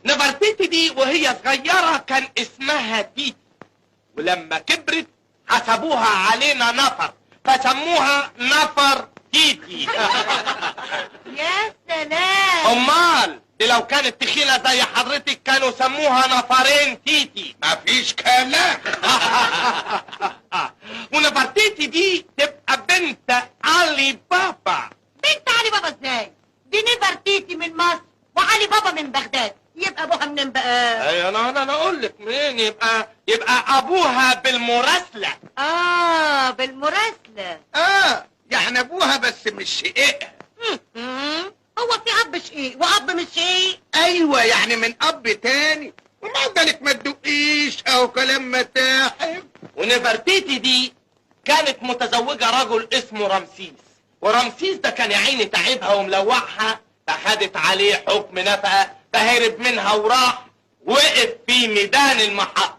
نفرتيتي دي وهي صغيرة كان اسمها تيتي، ولما كبرت حسبوها علينا نفر فسموها نفر تيتي. يا سلام. امال دي لو كانت تخينة زي حضرتك كانوا سموها نفرين تيتي. مفيش كلام. ونفرتيتي دي تبقى بنت علي بابا. بنت علي بابا ازاي؟ دي نفرتيتي من مصر وعلي بابا من بغداد، يبقى ابوها منين بقى؟ ايوه انا اقول لك منين. يبقى ابوها بالمراسلة. بالمراسلة. يعني ابوها بس مش شقيقها. هو في اب شقيق واب مش شقيق؟ ايوه يعني من اب تاني. ومع ذلك ما تدقيش او كلام متاحف. ونفرتيتي دي كانت متزوجة رجل اسمه رمسيس، ورمسيس ده كان يا عيني تعبها وملوعها، فخدت عليه حكم نفقة، فهرب منها وراح وقف في ميدان المحطة.